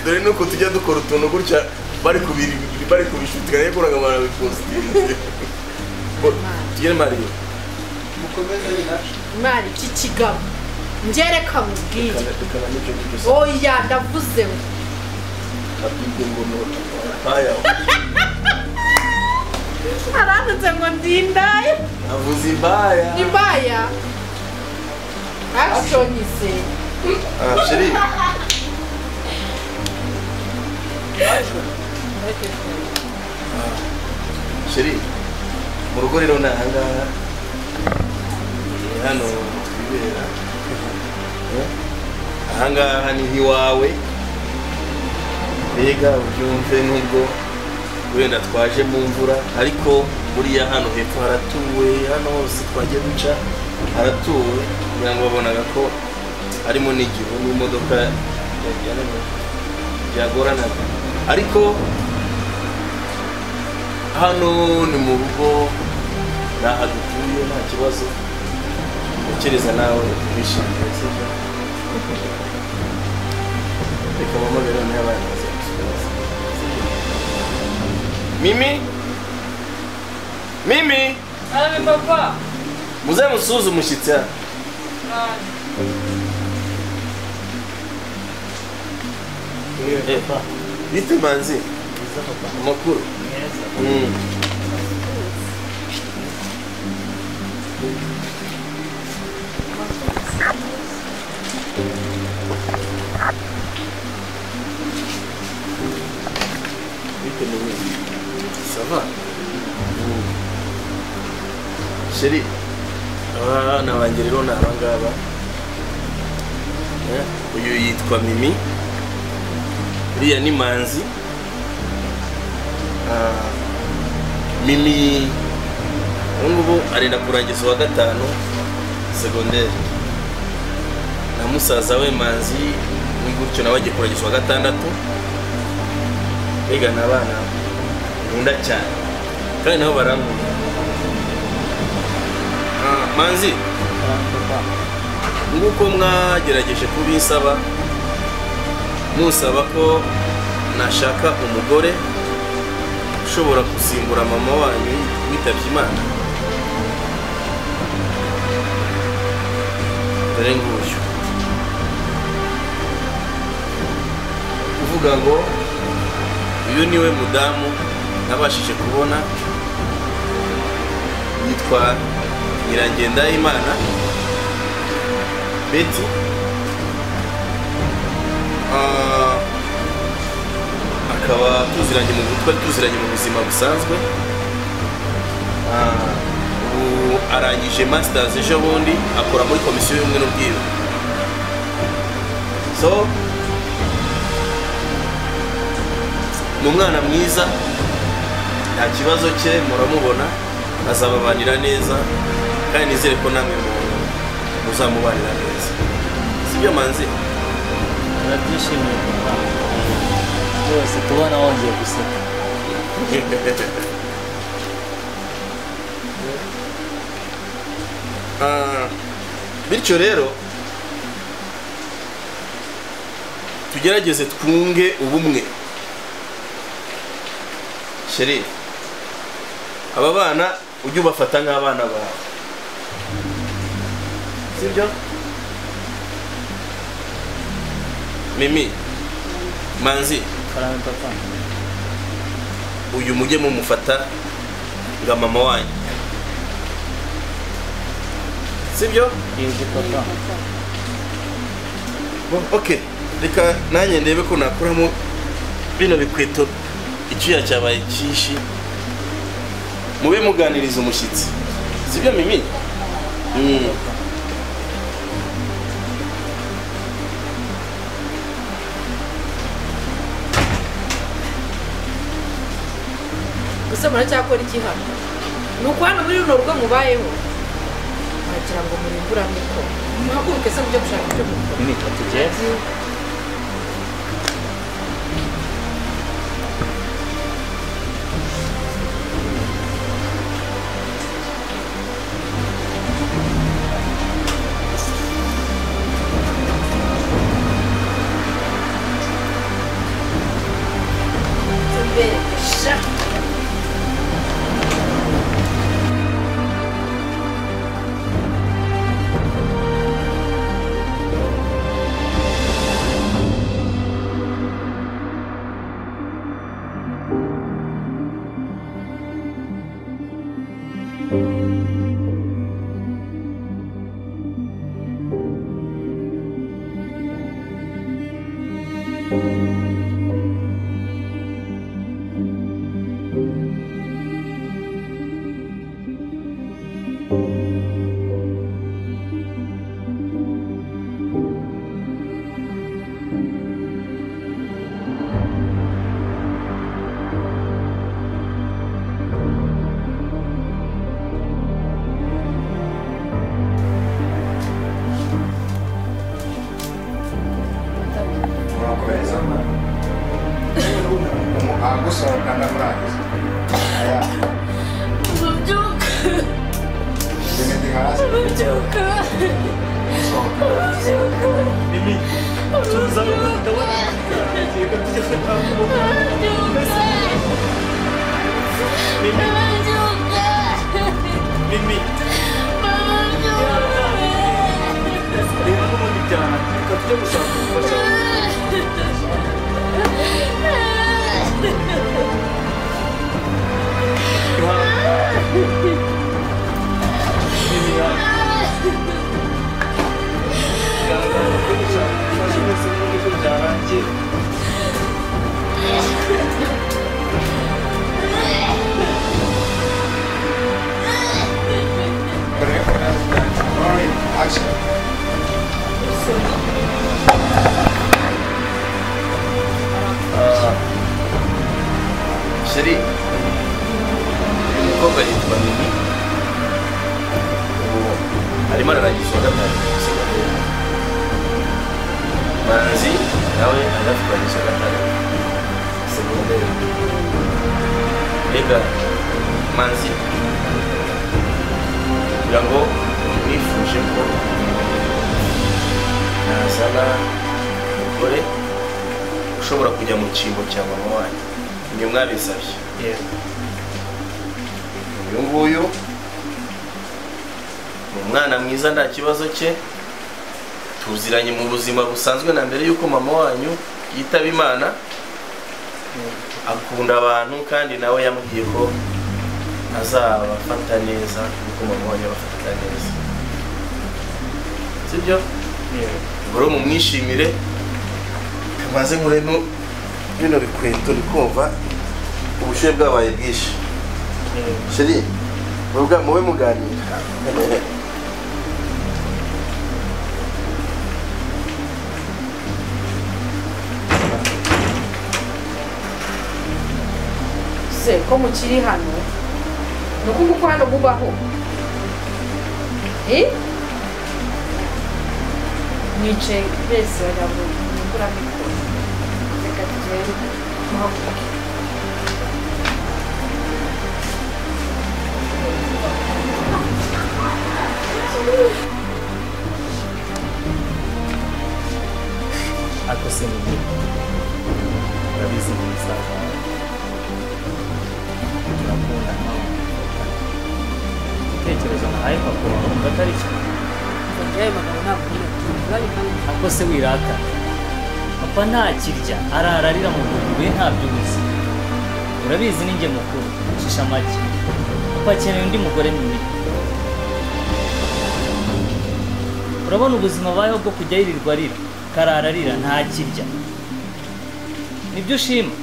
dore nuko tujya dukora utuntu gutya bari kubishutika rero kuraga abantu bipositinze tugere Mariyo mukomeze nyinacu Mari iki kigabo ngereka mubwire oya ndavuze ngo abibye ngo no aya aranutse ngo ndindaye avuze imbaya imbaya action ise chérie chérie mu rugo rero nahangaha hano twibera ahangaha ni iwawe mbega ubyumve nubwo wenda twaje mu mvura ariko buriya hano hepfo haratuwe hano hose twagiye duca haratuwe kugira ngo babonaga ko harimo n'igihu n'imodoka byagoranaga ariko hano ni mu rugo naha dutuye nta kibazo ukereza nawe wishimiye sibyo reka bamagara n'abana Mimi Allez papa. muze musuze umushyitsi hano bite manzi amakuru ça va chérie abana banjye rero ni abangaba uyu yitwa Mimi uriya ni Manzi Mimi ubungubu arenda kurangiza uwa gatanu segonderi na musaza we Manzi ni gutyo nawe agiye kurangiza uwa gatandatu mbega ni abana nkunda cyane kandi nabo barankunda Manzi nguko mwagerageje kubinsaba musaba ko nashaka umugore ushobora gusimbura mama wanyu witabye Imana dore nguyu kuvuga ngo uyu niwe mudamu nabashije kubona yitwa Nyirangendahimana Betty akaba tuziranye mu buzima busanzwe ubu arangije masters ejo bundi akora muri komisiyo y'ubumwe n'ubwiyunge so ni umwana mwiza nta kibazo cye muramubona azababanira neza kandi nizere ko namwe muzamubanira neza sibyo Manzi turabyishimiye rwose tubona wongeye guseka bityo rero tugerageze twunge ubumwe chérie aba bana ujye ubafata nk'abana bawe sibyo Mimi Manzi karame papa uyu mujye mumufata nga mama wanyu sibyo yego papa okay reka nanjye ndebe ko nakuramo bino bikweto icyuya cyabaye cyinshi mube muganiriza umushyitsi sibyo Mimi gusa muracyakora iki hano ni uko hano muri runo rugo mubayeho wagira ngo murimburane ko muhaguruke se mujye gushaka ibyo mukora ni tugeze gusohoka ndamurangiza aya ndi hasi Mimi tuza ndabona reka tujye kwitaho Mimi reka n'ubundi byana reka tujye gushaka ubufasha action Sheri umukobwa yitwa Mimi ubu arimo ararangiza uwa gatanu Manzi nawe arafi kurangiza uwa gatanu segonderi mbega Manzi kugira ngo nifuje ko nazana umugore ushobora kujya mu cyimbo cya mama wanyu ni mwabisabye uyu nguyu ni umwana mwiza nta kibazo cye tuziranye mu buzima busanzwe na mbere y'uko mama wanyu yitaba Imana akunda abantu kandi nawe yambwiye ko azabafata neza kuko mama wanyu abafata neza sibyo ubwo mumwishimire kamaze nkuremo bino bikwento rikumva ubushuhe bwabaye bwinshi Sheri mube muganira se ko mukiri hano ni uko hano mubaho mwicaye bese bajya mu mvura mikoro reka tugende muhaguruke ako se Mimi urabizi ni musaza turakunda igitekerezo nahaye papa wumva atari cyo ayo magambo ntabwo ntiyatumva ako se wiraka papa ntakirya arararira mu buguru ntabyo uzi urabizi ni njye mukuru shisha make papa akeneye undi mugore Mimi urabona ubuzima bayeho bwo kujya yirirwa arira karararira ntakirya nibyo ushima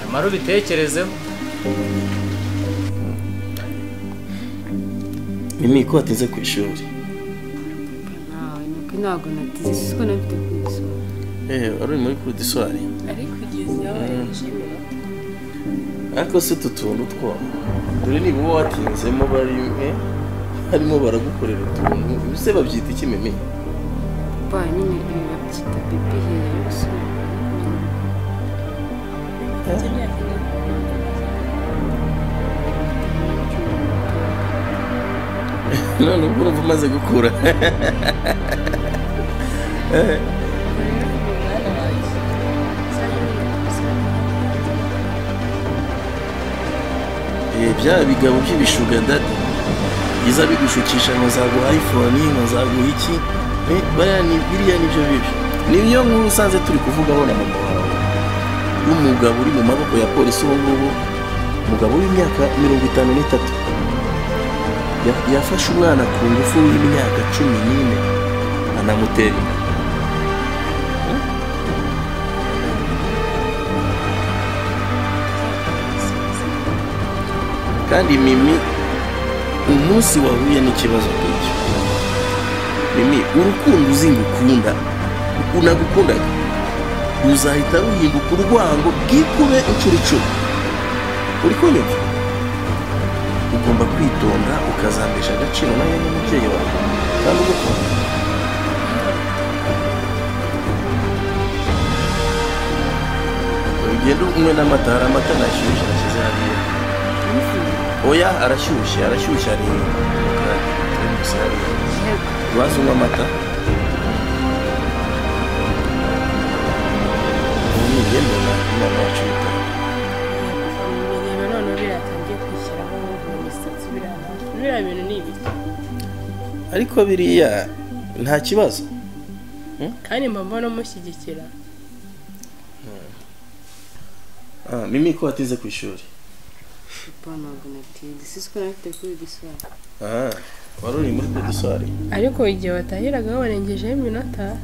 amara ubitekerezeho Mimi ko watinze ku ishuri ntabwo natize siko nafite ku isura wari uri muri kurudiswari ariko kugeza aho yishimira ariko se tutuntu two dore niba uba watinzemo harimo baragukorera utuntu bise babyita iki Mimi ba nyine babyita pipi heya yose none ubwo urumva umaze gukura bya bigabo by'ibishuga dadi biza bigushukisha ngo zaguha iPhone ngo zaguha iki biriya nibyo bibi niyo nkuru usanze turi kuvugaho na mama wawe n'umugabo uri mu maboko ya polisi ubu ngubu umugabo w'imyaka 53 yafashe umwana ku ngufu w'imyaka 14 anamutera kandi Mimi umunsi wahuye n'ikibazo nk'icyo Mimi urukundo uzingukunda unagukundaga uzahita ruhinduka urwango bwikube inshuro 10 uri kunyumva ugomba kwitonda ukazambesha agaciro nawe n'umubyeyi wawe kandi ugukunda genda umwe n'amata, hari amata nashyushye nashyize hariya. Oya arashyushye ari gusa hariya. Waza unywa amata? Ni genda na inama yacu y'itaha. Niba none biratangiye kwishyiraho mu misatsi biriya bintu ni ibiki Ariko biriya nta kibazo. kandi mama no mushyigikira. Mimi ko watize ku ishuri? Papa ntabwo natinze. Sisi ko nafite kuri giswari. Wari uri muri pediswari? Ariko igihe watahiraga warengejeho iminota.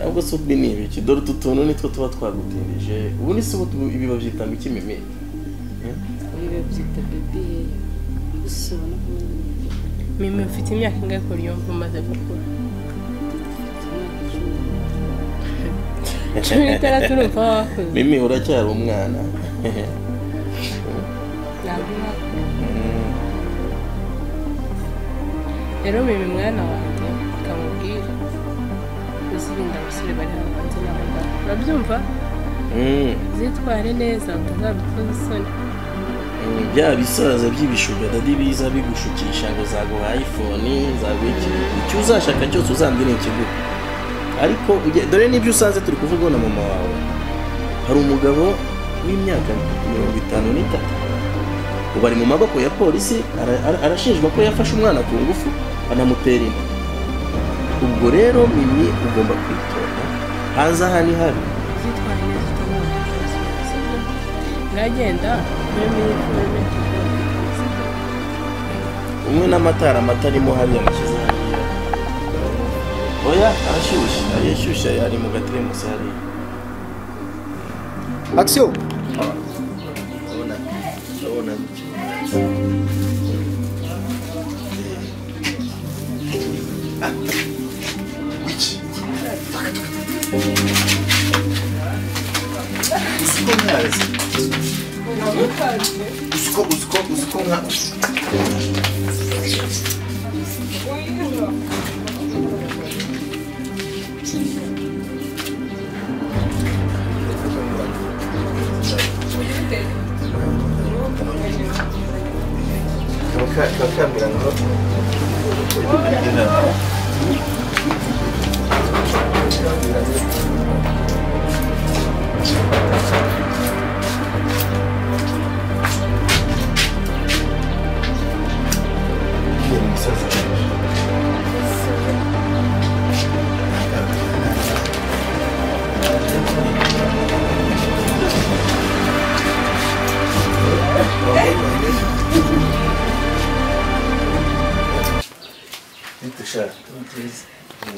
Ahubwo se ubi ni ibiki? Dore utu tuntu nitwo tuba twagutindije. Ubu ni se ibi babyita ngo iki Mimi? Ibi babyita baby hair. Gusa ubona ko Mimi ufite imyaka ingahe kuri yumva umaze gukura? 16 urumva wakuze. Mimi uracyari umwana. Rero Mimi mwana wanjye kamubwira uzirinda abasore bari hano hanze n'abagabo. Urabyumva? Zitware neza utazabikoza isoni. Bya bisaza by'ibishuga dadi biza bigushukisha ngo zaguha iPhone, zaguha icyo uzashaka cyose uzambire ikigo. Ariko dore n'ibyo usanze turi kuvuga na mama wawe. Hari umugabo w'imyaka 53 ubu ari mu maboko ya polisi, arashinjwa ko yafashe umwana ku ngufu anamutera inda. Ubwo rero Mimi ugomba kwitonda, hanze aha ni habi. Zitware neza utazabikoza. Ngagenda umwe n'amatara arimo hariya mukiza hariya. Oya arashyushye, arashyushye, ari mu gateremusi hariya. Action. Ndabona Usko nka kakambira ngo